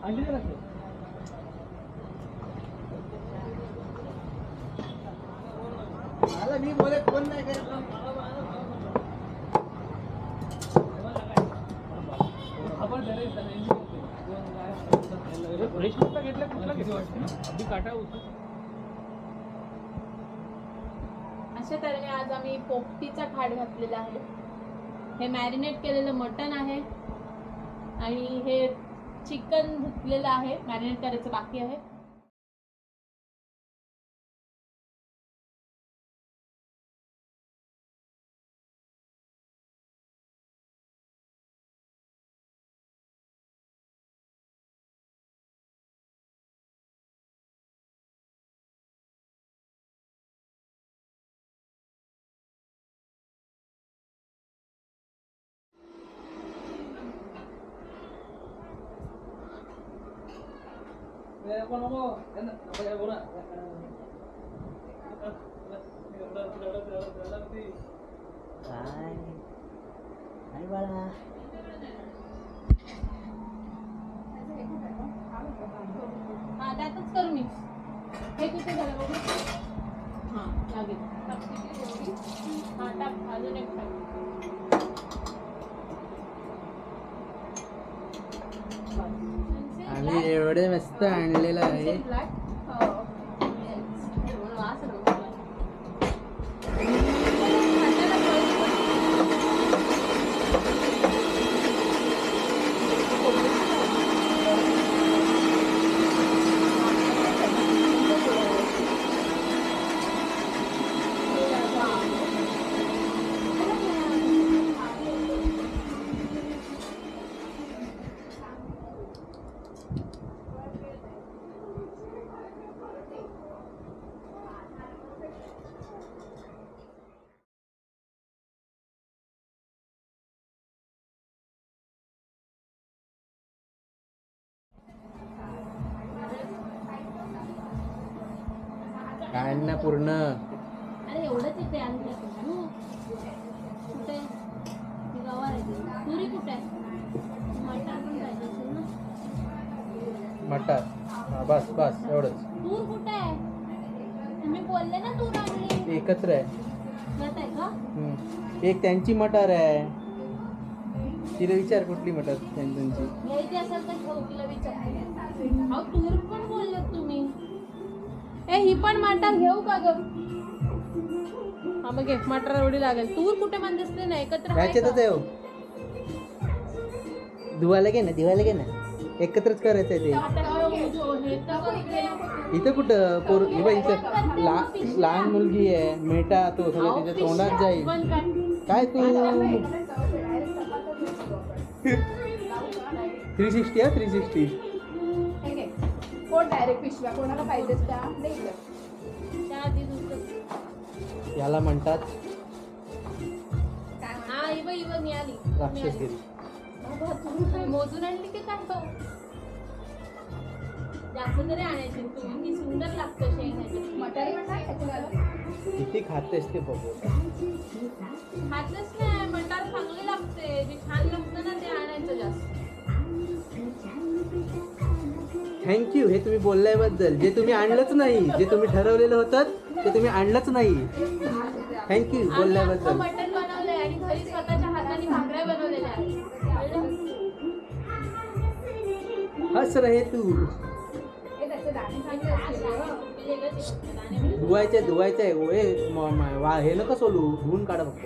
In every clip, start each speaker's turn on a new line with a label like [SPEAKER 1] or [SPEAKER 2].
[SPEAKER 1] मी बोले फोन नाही करत.
[SPEAKER 2] अशा तऱ्हेने आज आम्ही पोपटीचा खाट घातलेला आहे. हे मॅरिनेट केलेलं मटण आहे आणि हे चिकन धुतलेलं आहे, मॅरिनेट करायचं बाकी आहे.
[SPEAKER 1] काय बाळा
[SPEAKER 2] हा त्यातच करू मी. हे कुठे झालं बघू. हा लागेल. हा टाक अजून एक टाक.
[SPEAKER 1] आम्ही एवढे मस्त आणलेलं आहे. काय ना पूर्ण.
[SPEAKER 2] अरे एवढंच येते आणि कुठे गवार आहे पुरी कुठे आहे. मटार पण पाहिजे असेल ना.
[SPEAKER 1] मटार बस बस एवढंच.
[SPEAKER 2] तूर कुठे आहे. तुम्ही बोलले ना तूर आणली.
[SPEAKER 1] एकत्र आहे.
[SPEAKER 2] जात आहे का.
[SPEAKER 1] एक त्यांची मटार आहे. तिला विचार कुठली मटार त्यांची
[SPEAKER 2] घ्यायची असेल तर घेऊ. तिला विचार. अहो तूर पण बोलले तुम्ही. ए ही पण मटार घेऊ का ग. हा मग घे. मटार एवढी लागेल. तूर कुठे पण दिसले ना. एकत्र
[SPEAKER 1] ह्याच्यातच आहे. धुवायला घे ना. धुवायला घे ना. एकत्रच करायचं आहे ते. इथं कुठं इथं लहान मुलगी आहे. मेटा तो सगळं तिच्या तोंडात जाईल. काय तू 360 हा 360.
[SPEAKER 3] डायरेक्ट पिशव्या कोणाला पाहिजेत त्या
[SPEAKER 1] याला म्हणतात राक्षसगिरी.
[SPEAKER 2] मोजून आणली की काय जास्त तरी आणायची तुम्ही. ती सुंदर लागतं शेंगाची
[SPEAKER 3] मटार.
[SPEAKER 1] किती खातेस ते बघू.
[SPEAKER 2] खातच नाही. मटार चांगली लागते. जे छान लागतं ना ते आणायचं जास्त.
[SPEAKER 1] थँक्यू हे तुम्ही बोलल्याबद्दल. जे तुम्ही आणलंच नाही. जे तुम्ही ठरवलेलं होतं ते तुम्ही आणलंच नाही. थँक्यू बोलल्याबद्दल.
[SPEAKER 2] मटण बनवलंय आणि घरी स्वतःच्या हाताने भाकऱ्या बनवलेल्या आहेत.
[SPEAKER 1] हस रहे तू. धुवायचं आहे. हे नका सोलू. धुवून काढा फक्त.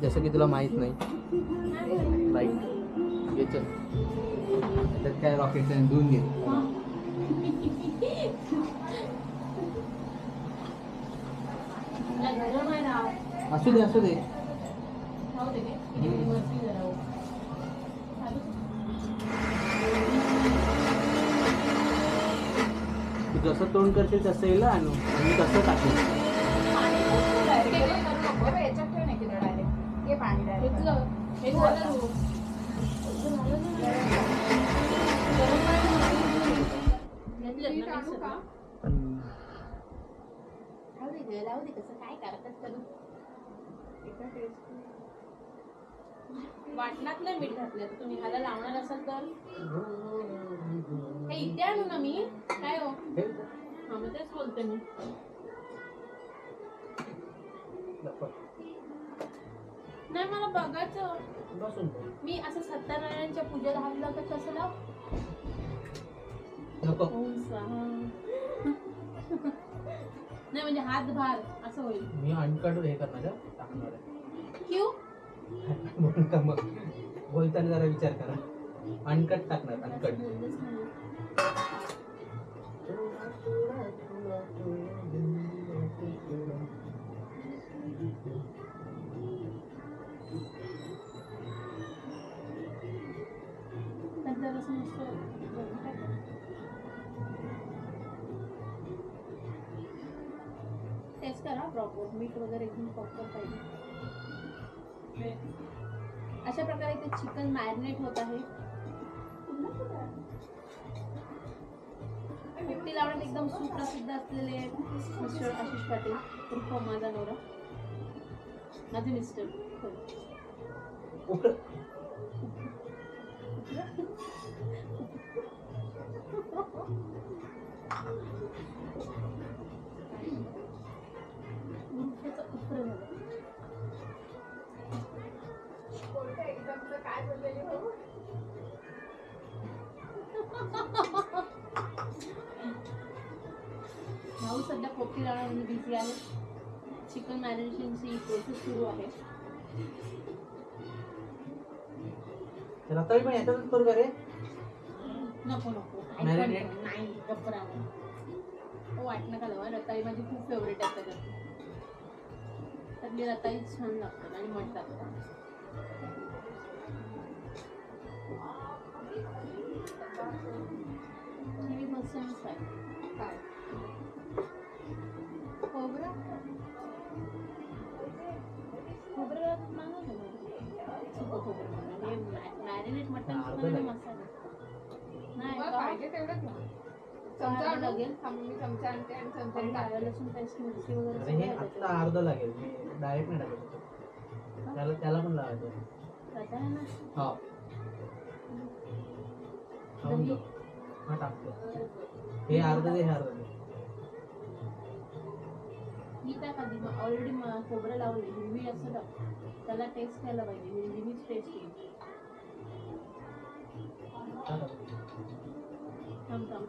[SPEAKER 1] जसं की तुला माहित नाही. राईट याच त्यात काय रॉकेट धुवून घे. असू दे असू दे. तू जसं तोंड करशील तसं येईल आणू आणि तसं टाकू.
[SPEAKER 2] वाटणातलं मीठ घातलं तर तुम्ही ह्याला लावणार असाल तर हे इथे आणू ना मी काय हो हा मग तेच बोलते मी नाही मला बघायचं
[SPEAKER 1] बसून
[SPEAKER 2] मी असं सत्यनारायणच्या पूजेला हात लावतात कसं लाव
[SPEAKER 1] नको
[SPEAKER 2] ओम स्वाहा नाही म्हणजे हात भार असं होईल
[SPEAKER 1] मी अनकट हे करणार आहे, टाकणार आहे.
[SPEAKER 2] क्यू
[SPEAKER 1] म्हणून का मग बोलताना जरा विचार करा अनकट टाकणार अनकट
[SPEAKER 2] बोललंच नाही तर जरासं मस्त टेस्ट करा प्रॉपर मीठ वगैरे एकदम प्रॉपर पाहिजे अशा प्रकारे ते चिकन मॅरिनेट होत आहे कुट्टी लावण्यात एकदम सुप्रसिद्ध असलेले मिस्टर आशिष पाटील उर्फ माझा नवरा माझे मिस्टर उर्फचं उप्र झालं
[SPEAKER 3] कोणत्या एक्झामचं काय बोललेली हो?
[SPEAKER 2] भाऊ सध्या पोपटी लावण्यामध्ये बिझी आहे चिकन मॅरिनेशनची प्रोसेस सुरू आहे
[SPEAKER 1] रताळी पण याच्यातच करू का रे
[SPEAKER 2] नको नको
[SPEAKER 1] Marinate?
[SPEAKER 2] नाही गप्परा वाटणं का लावा रताळी माझी खूप फेवरेट आहे त्याच्यात त्यातली रताळी छान लागतात आणि मठ लागतात हे मस्त आहे
[SPEAKER 3] काय?
[SPEAKER 2] खोबरं खोबरं मागवलं सुकं खोबरं हे मॅरिनेट मटन मसाला नाही
[SPEAKER 3] मग
[SPEAKER 2] का?
[SPEAKER 3] पाहिजे तेवढंच ना. चमचा
[SPEAKER 2] काय
[SPEAKER 3] आणू?
[SPEAKER 2] लागेल?
[SPEAKER 3] थांब, मी चमचा आणते आणि चमचा
[SPEAKER 2] तरी
[SPEAKER 3] टाकते.
[SPEAKER 2] आलं लसूण पेस्ट मिरची वगैरे
[SPEAKER 1] अरे हे
[SPEAKER 2] सगळं आहे
[SPEAKER 1] आत्ता
[SPEAKER 2] त्याच्यात.
[SPEAKER 1] अर्ध लागेल मी डायरेक्ट नाही टाकत त्याला पण लावायचं
[SPEAKER 2] आता आहे ना
[SPEAKER 1] हा खाऊन
[SPEAKER 2] दही.
[SPEAKER 1] बघ. हा टाकतो हे अर्ध दे हे अर्ध दे
[SPEAKER 2] ही टाक आधी ऑलरेडी खोबरं लावली हिरवी असं टाक त्याला टेस्ट घ्यायला पाहिजे हिरवीच टेस्ट येईल
[SPEAKER 1] टाका.
[SPEAKER 2] थांब थांब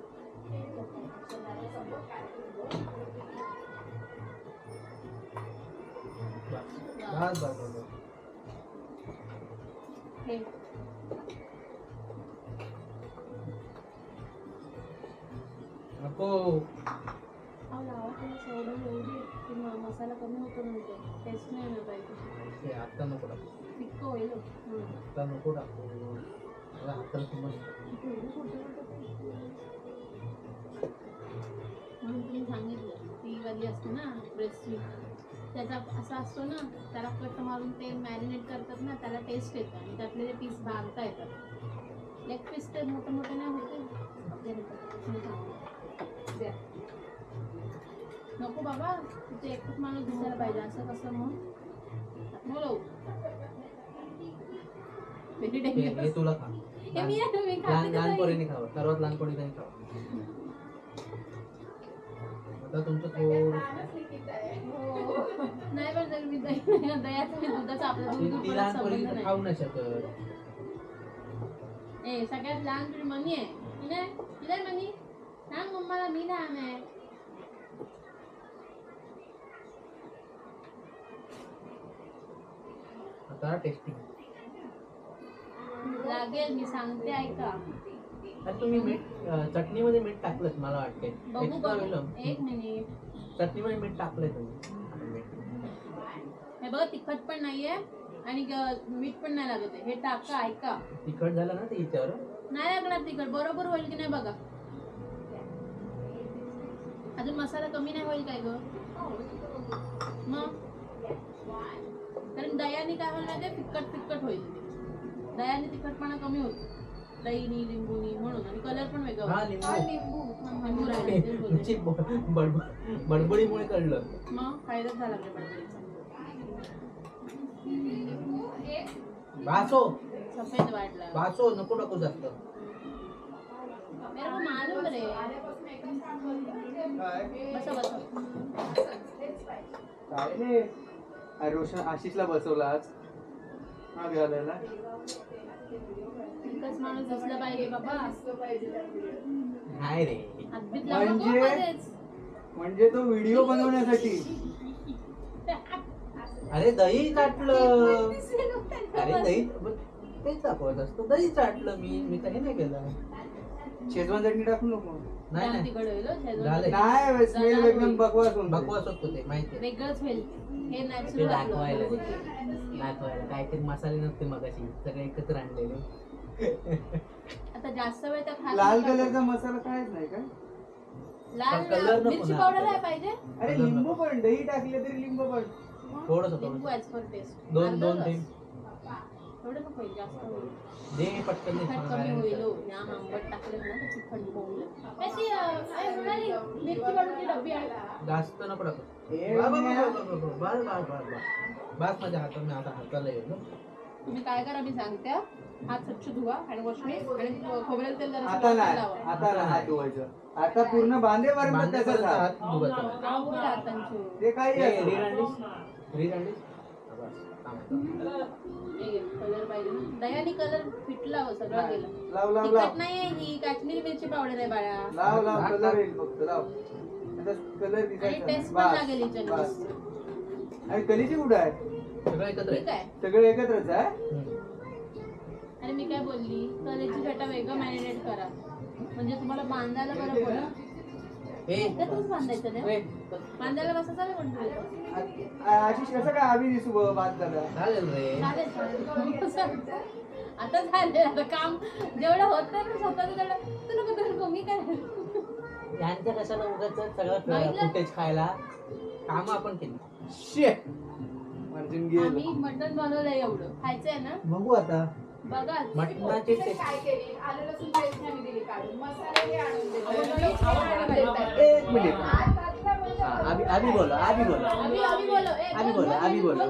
[SPEAKER 1] बस बस बस बस.
[SPEAKER 2] हे
[SPEAKER 1] नको
[SPEAKER 2] अहो लावा तुम्ही सोडून एवढी की मसाला कमी होतो नंतर टेस्ट नाही येणार पाहिजे
[SPEAKER 1] हे आत्ता नको टाकू
[SPEAKER 2] फिक्क होईल
[SPEAKER 1] आत्ता नको टाकू मला हाताला समज
[SPEAKER 2] म्हणून तुम्ही सांगितलं ती वाली असते ना ब्रेस्टची त्याचा असा असतो ना त्याला कट मारून ते मॅरिनेट करतात ना त्याला टेस्ट येतं आणि त्यातले ते पीस भागता येतात लेग पीस ते मोठे मोठे नाही होते
[SPEAKER 3] द्या.
[SPEAKER 2] नको बाबा तिथे एकच माणूस दिसायला पाहिजे असं कसं मग बोलो
[SPEAKER 1] हे तुला खा
[SPEAKER 2] हे मी
[SPEAKER 1] लहान
[SPEAKER 2] खाते
[SPEAKER 1] लहान
[SPEAKER 2] का
[SPEAKER 1] पोरीने खावं सर्वात लहान पोरीने खावं आता तुमचं थोडं
[SPEAKER 3] लहानच लिखित आहे.
[SPEAKER 2] हो. नाही पण जर मी दयाचं मी दुधाचा आपला दूध
[SPEAKER 1] ती
[SPEAKER 2] दुधाचा
[SPEAKER 1] लहान पोरी
[SPEAKER 2] संबंध
[SPEAKER 1] खाऊ
[SPEAKER 2] नाही
[SPEAKER 1] नाही शकत
[SPEAKER 2] ए सगळ्यात लहान तुझी मनी आहे तिला मनी सांग मम्माला मी लहान आहे
[SPEAKER 1] आता टेस्टिंग
[SPEAKER 2] लागेल मी सांगते ऐका
[SPEAKER 1] अरे तुम्ही मीठ चटणीमध्ये मीठ टाकलं मला वाटते
[SPEAKER 2] बघू
[SPEAKER 1] एक्स्ट्रा
[SPEAKER 2] बघू
[SPEAKER 1] वेलम
[SPEAKER 2] एक मिनिट
[SPEAKER 1] चटणीमध्ये मीठ टाकलंय तुम्ही
[SPEAKER 2] हे बघा तिखट पण नाहीये आणि मीठ पण नाही लागत आहे हे टाका ऐका
[SPEAKER 1] तिखट झालं ना ते याच्यावर
[SPEAKER 2] नाही लागणार तिखट बरोबर होईल की नाही बघा अजून मसाला कमी नाही होईल काय ग मग कारण दह्याने काय होईल माहिती फिक्कट फिक्कट होईल दह्याने तिखटपणा कमी होतो दहीनी लिंबूनी म्हणून आणि कलर पण वेगळा
[SPEAKER 1] हा
[SPEAKER 2] होतो.
[SPEAKER 3] हा,
[SPEAKER 1] लिंबू
[SPEAKER 3] लिंबू.
[SPEAKER 2] लिंबू राहिलं तेच बोलते.
[SPEAKER 1] तुमची बडबडीमुळे कळलं
[SPEAKER 2] मग फायदाच झाला आपल्या बडबडीचा
[SPEAKER 3] लिंबू एक
[SPEAKER 1] भासो
[SPEAKER 2] सफेद वाटला
[SPEAKER 1] भासो नको नको जास्त.
[SPEAKER 2] मेरे को मालूम रे. बसा बसा.
[SPEAKER 4] काय रे रोशन आशिषला बसवला आज हा घालायला.
[SPEAKER 2] एकच माणूस असला पाहिजे बाबा.
[SPEAKER 1] नाही रे.
[SPEAKER 2] हातबीत लावू नको
[SPEAKER 4] म्हणजे?
[SPEAKER 2] मध्येच.
[SPEAKER 4] म्हणजे तो व्हिडिओ बनवण्यासाठी.
[SPEAKER 1] अरे दही चाटलं. अरे दही तेच दाखवत असतो. दही चाटलं मी काही नाही केलं.
[SPEAKER 4] शेजवान चटणी टाकू नको.
[SPEAKER 1] नाही
[SPEAKER 2] जाम
[SPEAKER 1] नाही
[SPEAKER 2] तिखट होईल हो, शेजवान.
[SPEAKER 1] झालंय.
[SPEAKER 4] नाही स्मेल एकदम बकवास होऊन जाईल.
[SPEAKER 1] बकवास होतो ते माहिती.
[SPEAKER 2] वेगळंच होईल. हे
[SPEAKER 1] ते
[SPEAKER 2] नॅचरल
[SPEAKER 1] दाखवायला दाखवायला काहीतरी मसाले नसते मगाशी सगळे एकत्र आणलेले.
[SPEAKER 2] आता जास्त वेळ त्या खात
[SPEAKER 4] लाल
[SPEAKER 2] नाही.
[SPEAKER 4] कलरचा मसाला कायच नाही का.
[SPEAKER 2] लाल
[SPEAKER 1] कलर नको
[SPEAKER 2] मिरची
[SPEAKER 1] ना.
[SPEAKER 2] पावडर आहे पाहिजे.
[SPEAKER 4] अरे लिंबू पण दही टाकले तरी लिंबू पण.
[SPEAKER 1] थोडस
[SPEAKER 2] लिंबू ऍज पर टेस्ट.
[SPEAKER 1] दोन थेंब
[SPEAKER 2] थोडं नको होईल, जास्त होईल.
[SPEAKER 1] दे पटकन दे.
[SPEAKER 2] तिखट कमी होईल हो. या आंबट टाकलं ना तर तिखट होईल. अशी म्हणाली मिरची पावडरची डब्बी आहे.
[SPEAKER 1] जास्त नको टाकू.
[SPEAKER 4] हे
[SPEAKER 1] बस
[SPEAKER 4] नाही.
[SPEAKER 1] माझ्या हाताने आता हाताला येईल.
[SPEAKER 2] तुम्ही काय करा मी सांगते. हात स्वच्छ धुवा आणि वॉशमेट आणि खोबरेल तेल जरा
[SPEAKER 4] आता नाही आता नाही हात धुवायचं. आता पूर्ण बांधेपर्यंत त्याचाच हात.
[SPEAKER 2] हातांची
[SPEAKER 4] ते काही असो.
[SPEAKER 1] रीड आणलीस?
[SPEAKER 2] कलर पाहिजे ना. दह्याने कलर फिटला हो, सगळं गेलं.
[SPEAKER 4] लाव लाव
[SPEAKER 2] तिखट
[SPEAKER 4] लाव
[SPEAKER 2] नाही आहे ही, काश्मीरी मिरची पावडर आहे बाळा.
[SPEAKER 4] लाव लाव कलर येईल फक्त लाव. आता कलर
[SPEAKER 2] आणि
[SPEAKER 4] दिसायचा
[SPEAKER 2] टेस्ट
[SPEAKER 4] नाही.
[SPEAKER 2] पण
[SPEAKER 4] बस,
[SPEAKER 2] लागेल हिच्याने
[SPEAKER 4] बस.
[SPEAKER 2] मस्त.
[SPEAKER 4] आणि कलीची कुठं आहे.
[SPEAKER 1] सगळं एकत्र
[SPEAKER 2] ठीक आहे.
[SPEAKER 4] सगळे एकत्रच आहे.
[SPEAKER 2] आणि मी काय बोलली, कलेची फेटा वेगळं मॅरिनेट करा म्हणजे तुम्हाला बांधायला बरं पडेल. एकत्रच बांधायचं नाही, बांधायला बसा चालेल म्हणतो.
[SPEAKER 4] आशिष कसं काय आम्ही दिसू बात झाला.
[SPEAKER 1] चालेल रे.
[SPEAKER 2] चालेल चालेल. आता झाले. आता काम जेवढं होत नाही ना स्वतःच तेवढं तू नको तू नको मी काय.
[SPEAKER 1] यांच्या कशाला उगाच सगळं
[SPEAKER 2] बघितलं?
[SPEAKER 1] फुटेज खायला काम आपण केली.
[SPEAKER 4] शेट मार्जिन गेलं.
[SPEAKER 2] आम्ही मटण बनवलंय एवढं खायचंय ना.
[SPEAKER 1] बघू आता
[SPEAKER 2] बघा
[SPEAKER 1] मटणाची टेस्ट.
[SPEAKER 3] काय केली आलं लसूण पेस्ट आम्ही दिली काढून मसाले हे आणून देतात.
[SPEAKER 1] एक मिनिट.
[SPEAKER 3] आज बाजूला बोलतो.
[SPEAKER 1] आभी बोलो आभी बोलो
[SPEAKER 2] आम्ही बोलो
[SPEAKER 1] आभी बोलो आभी बोलो.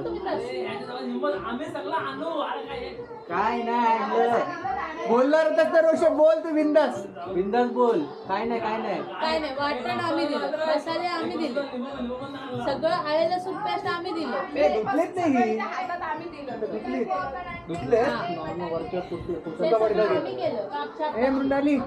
[SPEAKER 1] काय नाही आणलं.
[SPEAKER 4] बोलणार होतास तर रोशन बोल तू बिंदास.
[SPEAKER 1] बिंदास बोल. काय नाही काय नाही.
[SPEAKER 2] काय नाही. वाटण आम्ही दिलं, मसाले आम्ही दिले, सगळं आले लसूण पेस्ट आम्ही दिलं.
[SPEAKER 4] ए धुतलेत नाही.
[SPEAKER 3] हातात आम्ही दिलं.
[SPEAKER 4] धुतलेत धुतले.
[SPEAKER 1] वरच्या
[SPEAKER 2] ते सगळं आम्ही केलं. कापछाप.
[SPEAKER 4] ए मृणाली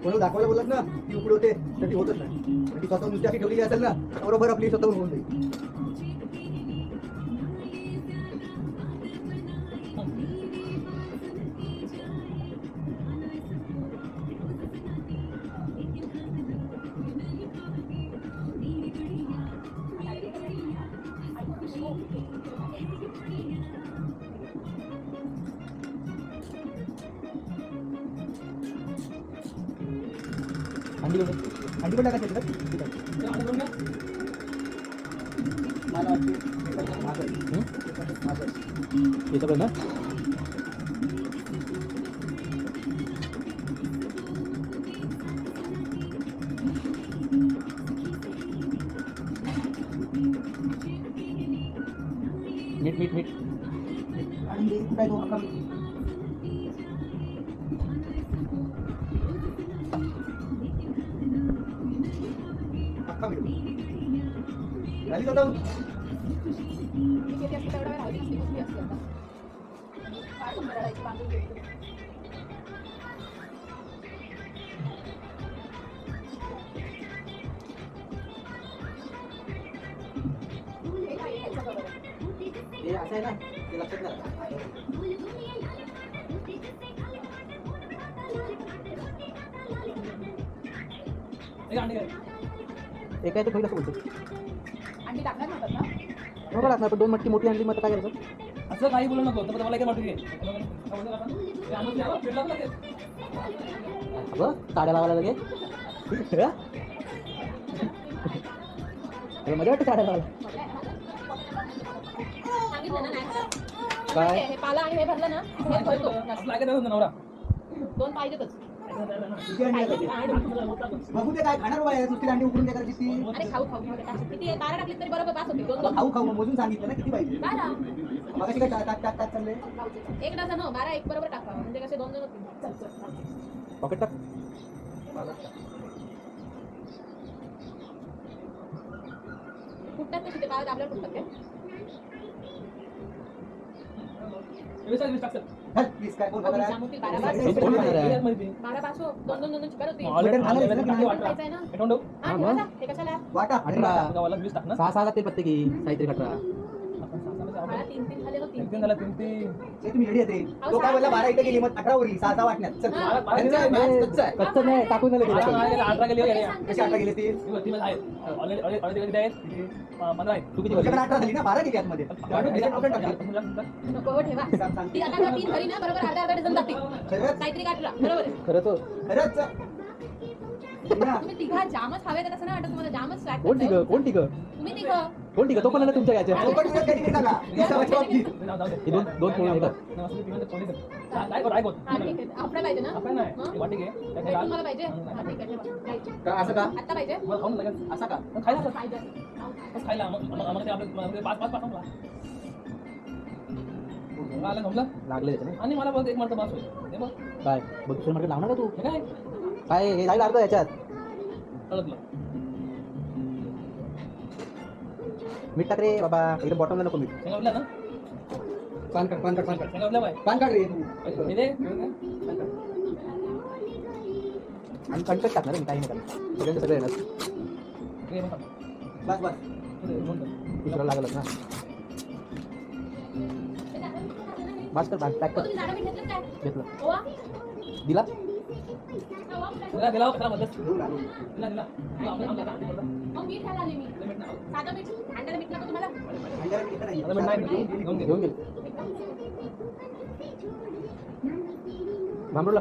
[SPEAKER 4] कोणाला दाखवायला बोलत ना ती उकड होते तर ती होतच नाही. ती स्वतः नुसती अशी ठेवलेली असेल ना बरोबर आपली स्वतःहून होऊन जाईल. अंडी पण टाकायची का? मला
[SPEAKER 1] हे सगळं ना मीठ मीठ मीठ
[SPEAKER 4] अंडी काय तो अख्खा झाली स्वतः
[SPEAKER 3] किती असतं तेवढा वेळ राहू दे, नुसती कुस्ती असते आता. काय सुंदर रडायची बांधून घेतली. हे काय आहे याचं बघा.
[SPEAKER 4] हे असं आहे ना ते लक्षात नाही.
[SPEAKER 1] एक आहे ते पहिलं असं बोलतो
[SPEAKER 3] अंडी टाकणार नव्हतात ना?
[SPEAKER 1] बरोबर लागणार पण 2 मटकी मोठी आणली मग आता काय करायचं.
[SPEAKER 5] असं काही बोलू नको तर मला एक वाटू घे
[SPEAKER 1] अगं काड्या लावायला लगे मजा वाटते काड्या लावायला.
[SPEAKER 2] सांगितलं ना नाही
[SPEAKER 1] काय
[SPEAKER 2] हे पाला आणि हे भरलं ना हे भरतो
[SPEAKER 5] आपला ऐकत नव्हतं नवरा
[SPEAKER 2] 2 पाहिजेतच.
[SPEAKER 4] किती अंडी टाकायची? बघू ते काय खाणार बाय नुसती अंडी उकडून काय करायची ती?
[SPEAKER 2] अरे खाऊ खाऊ खाऊ टाक. किती आहे? 12 टाकली तरी बरोबर पास होती 2
[SPEAKER 4] खाऊ खाऊ मोजून सांगितलं ना किती पाहिजे.
[SPEAKER 2] 12
[SPEAKER 4] मग काय टाक टाक टाक चालले.
[SPEAKER 2] 1 डझन हो 12 एक बरोबर टाका म्हणजे कसे 2 जण होतील. चल चल
[SPEAKER 1] पॉकेट टाक.
[SPEAKER 2] फुटतात ते किती पाला दाबल्यावर फुटतात ते.
[SPEAKER 4] चल प्लीज काय कोण खाणार आहे?
[SPEAKER 2] जामुतील 12 पास
[SPEAKER 1] कोण खाणार आहे?
[SPEAKER 2] 12 पास हो 2 2 चिकार होती.
[SPEAKER 4] ऑलरेडी खाणार आहे ना?
[SPEAKER 2] खायचं आहे ना हा
[SPEAKER 1] मग?
[SPEAKER 2] ठेवा हे कशाला
[SPEAKER 4] वाटा आणि वाटा.
[SPEAKER 1] 6 लागतील प्रत्येकी साहित्य खटरा.
[SPEAKER 2] मला 3 झाले होती.
[SPEAKER 4] हे तुम्ही रेडी आहे तो काय बोलला 12 इथे गेली मग 18 उरली 6 वाटण्यात. चल कच्चं आहे, मॅच कच्चं आहे.
[SPEAKER 1] कच्चं नाही टाकून दिलं गेलं.
[SPEAKER 4] कशी 18 गेली ती?
[SPEAKER 1] तू किती
[SPEAKER 4] तुझ्याकडे
[SPEAKER 1] भरली?
[SPEAKER 4] 18 झाली ना 12 गेली आतमध्ये. आपण टाकली.
[SPEAKER 2] नको हो ठेवा
[SPEAKER 4] सांग, सांग.
[SPEAKER 2] ती आता 3 झाली ना बरोबर अर्धा डझन जातील.
[SPEAKER 4] खरंच
[SPEAKER 2] काहीतरी काढला बरोबर आहे.
[SPEAKER 1] खरंच हो.
[SPEAKER 4] खरंच ना.
[SPEAKER 2] तुम्ही तिघा जामच हवे तर असं नाही वाटत तुम्हाला जामच स्लॅक
[SPEAKER 1] कोण ठीक कोण ठीक
[SPEAKER 2] तुम्ही तिघं
[SPEAKER 1] कोण ठीक तो पण आला तुमच्या याच्या
[SPEAKER 4] चौकट उलट कधी निघाला? ती सवाची बाबतीत.
[SPEAKER 1] हे दोन फोन येतात.
[SPEAKER 2] हा ठीक आहे आपलं पाहिजे ना तुम्हाला पाहिजे हा, ठीक आहे ठेवा. द्यायची.
[SPEAKER 4] का असं का?
[SPEAKER 2] आता पाहिजे
[SPEAKER 4] असा का?
[SPEAKER 2] पाहिजे
[SPEAKER 1] लागले त्याच्याने.
[SPEAKER 5] आणि मला बघ एक म्हणतो बस होईल बघ
[SPEAKER 1] काय बघ दुसरं मार्केट लावणार का तू?
[SPEAKER 5] हे काय
[SPEAKER 1] काय हे जाईल अर्ध याच्यात.
[SPEAKER 5] कळतलं
[SPEAKER 1] मीठ टाक रे बाबा एकदम बॉटमला नको मीठ.
[SPEAKER 5] शेंगावल्या ना
[SPEAKER 4] पान काढ पान काढ पान काढ
[SPEAKER 5] शेंगावल्या बाय
[SPEAKER 4] पान काढ रे तू.
[SPEAKER 5] हे दे
[SPEAKER 1] आणि कंटेक्ट टाकणार रे मी काही नाही टाकणार. सगळ्यांचं सगळं येणार.
[SPEAKER 5] हे बघ
[SPEAKER 4] बस बस.
[SPEAKER 5] हे बघ.
[SPEAKER 1] दुसरं लागलच ना. भास्कर पॅक कर.
[SPEAKER 2] तुम्ही झाडं मी घेतलं काय
[SPEAKER 1] घेतलं.
[SPEAKER 2] ओवा
[SPEAKER 1] दिला.
[SPEAKER 5] दिला दिला करा मदत दिला दिला
[SPEAKER 2] मग मीठ घाला मी साधं मीठ अंड्याला मीठ नको तुम्हाला
[SPEAKER 1] घेऊन गेल. भांबरूला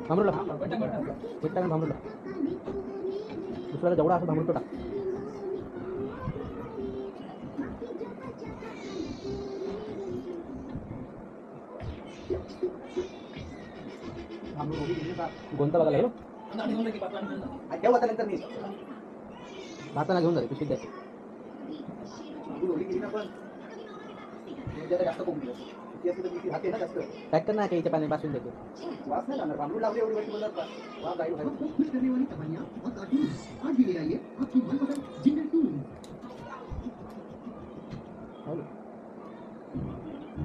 [SPEAKER 1] भांबरूला मीठ टाक भांबरूला. दुसऱ्याला जेवढा असं भांबरू तो टाक. कोणता बघायला लागलो.
[SPEAKER 4] नंतर मी
[SPEAKER 1] भाताला घेऊन जाते पिशवीत द्यायची.
[SPEAKER 4] जास्त कोण राहते ना जास्त
[SPEAKER 1] पॅक कर ना काही पाणी पासून देते.
[SPEAKER 4] वास नाही जाणार. बांबू लावले एवढी वर्ष बोलतात का वास जाईल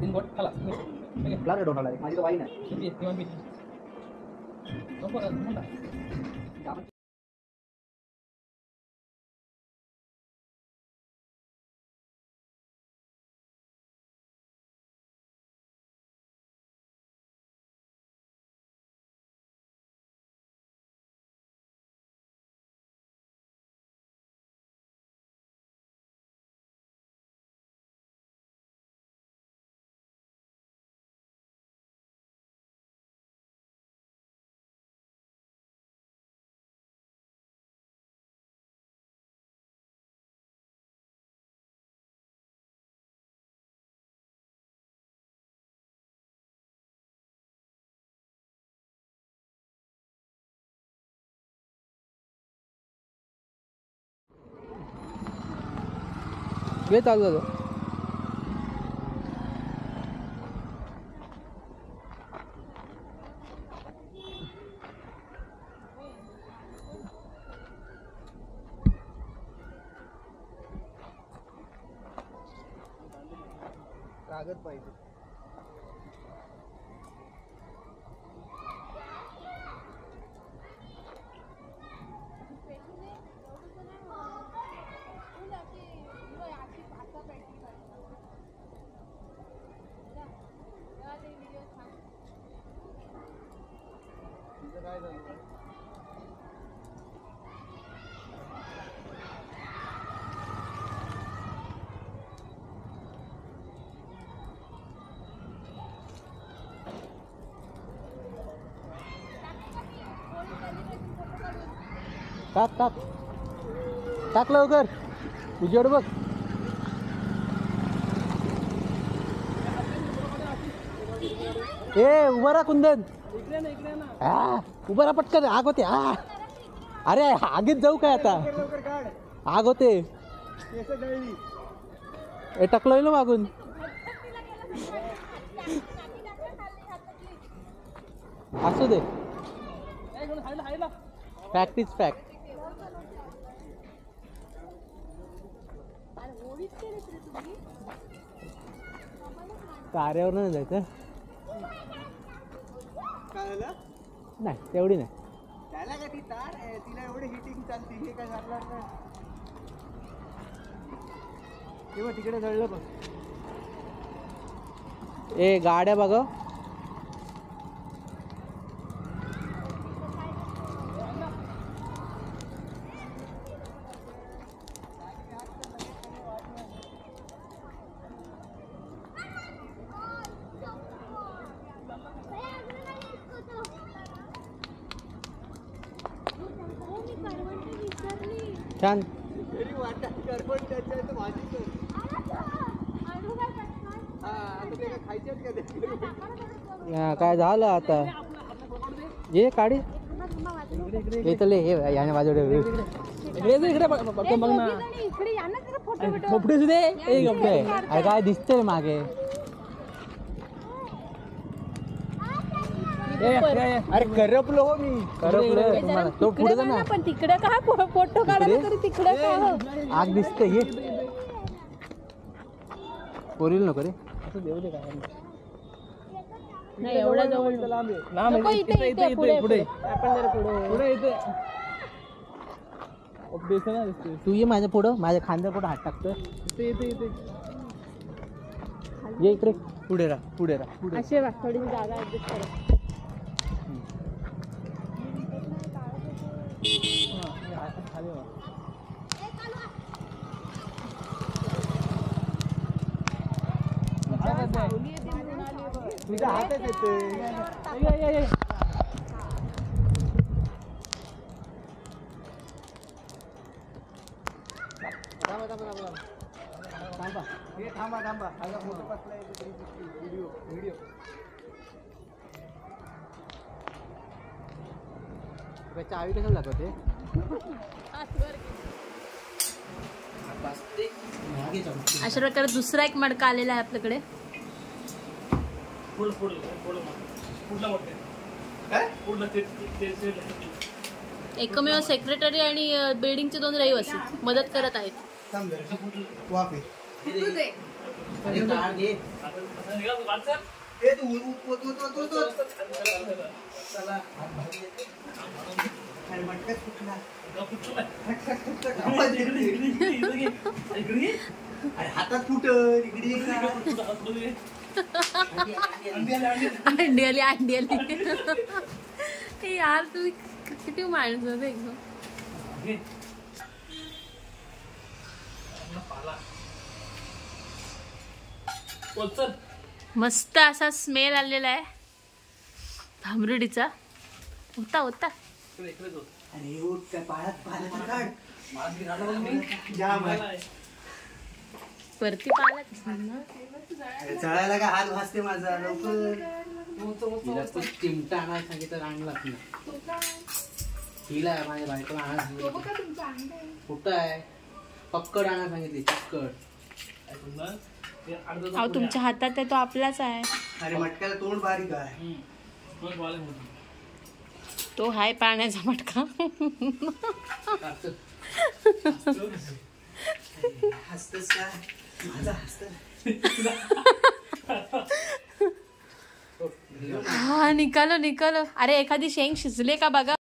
[SPEAKER 5] तीन गोट खाला
[SPEAKER 1] फ्लावर डोंट आला.
[SPEAKER 4] माझी तर वाईन आहे.
[SPEAKER 5] किमान पी नको म्हणता
[SPEAKER 1] वेळ चालू झालं.
[SPEAKER 4] कागद पाहिजे.
[SPEAKER 1] टाक टाक टाक लवकर. उजेड बघ. ए उभा राहा कुंदन. उभा राहा पटकन. आग होते. अरे आगीत जाऊ काय आता. आग होते. ए टाकलोय ना मागून. असू दे. Fact is fact. कार्यावर नाही जायचं. नाही तेवढी नाही.
[SPEAKER 4] त्याला का ती तार आहे, तिला एवढी हिटिंग चालते. हे काय झालं नाही. तेव्हा तिकडे जळलं पण.
[SPEAKER 1] ए गाड्या बघा. छान.
[SPEAKER 4] तरी वाटत करपण त्याच्या आहे तर माझी तर. हा आता ते काय खायच्यात का ते?
[SPEAKER 1] काय झालं आता. ये काढी येतले हे याने वाजवले.
[SPEAKER 5] इकडे बघ ना
[SPEAKER 2] इकडे या ना जरा फोटो बिटो.
[SPEAKER 5] खोपडे सुद्धा एक
[SPEAKER 1] अरे काय दिसतंय मागे. अरे करपलो हो मी. करपलो तुम्हाला. तो पुढे जा ना.
[SPEAKER 2] पण तिकडे का फोटो काढायला तरी तिकडे का हो?
[SPEAKER 1] आग दिसते. हे पोरील नको रे.
[SPEAKER 5] असं देऊ दे काय
[SPEAKER 2] नाही एवढा जवळ
[SPEAKER 5] लांब
[SPEAKER 2] नको, इथे इथे पुढे
[SPEAKER 5] पुढे
[SPEAKER 2] आपण जरा पुढे
[SPEAKER 5] पुढे इथे दिसते ना दिसते
[SPEAKER 1] तू ये माझ्या पुढं. माझ्या खांद्या पुढं हात टाकतो.
[SPEAKER 5] इथे इथे इथे
[SPEAKER 1] ये इकडे पुढे राहा पुढे राहा पुढे
[SPEAKER 2] असे वा थोडीशी जागा ऍडजस्ट करा.
[SPEAKER 1] तुझ्या हातात येते थांबा हे थांबा थांबा आता मोठं बसलाय व्हिडिओ व्हिडिओ चावी कशाला दाखवते
[SPEAKER 2] अशा प्रकारे दुसरा एक मडका आलेला आहे आपल्याकडे. एकमेव सेक्रेटरी आणि बिल्डिंगचे 2 रहिवासी मदत करत आहेत.
[SPEAKER 4] वाफे
[SPEAKER 1] अरे काढ घे
[SPEAKER 4] ए तू चला अरे मटकाच कुठला अरे हातात कुठं इकडे
[SPEAKER 2] अंडी आली अंडी आली. हे यार तुम्ही किती माणूस होते एकदम. मस्त असा स्मेल आलेला आहे भांबरुडीचा. होता होता
[SPEAKER 4] अरे उठ काय पाळत काढ जाम आहे.
[SPEAKER 2] वरती पाला
[SPEAKER 4] अरे चढायला का हात भासते माझा लवकर
[SPEAKER 1] तिला तू चिमटा आणायला सांगितलं आणलाच नाही. हिला माझ्या बायकोला आणायला कुठं आहे पक्कड आणायला सांगितली पक्कड.
[SPEAKER 2] अहो तुमच्या हातात आहे तो आपलाच आहे.
[SPEAKER 4] अरे मटक्याला तोंड बारीक आहे.
[SPEAKER 2] तो हाय पाण्याचा मटका.
[SPEAKER 4] हसतस का माझा हसत
[SPEAKER 2] हा निकालो निकालो. अरे एखादी शेंग शिजले का बघा.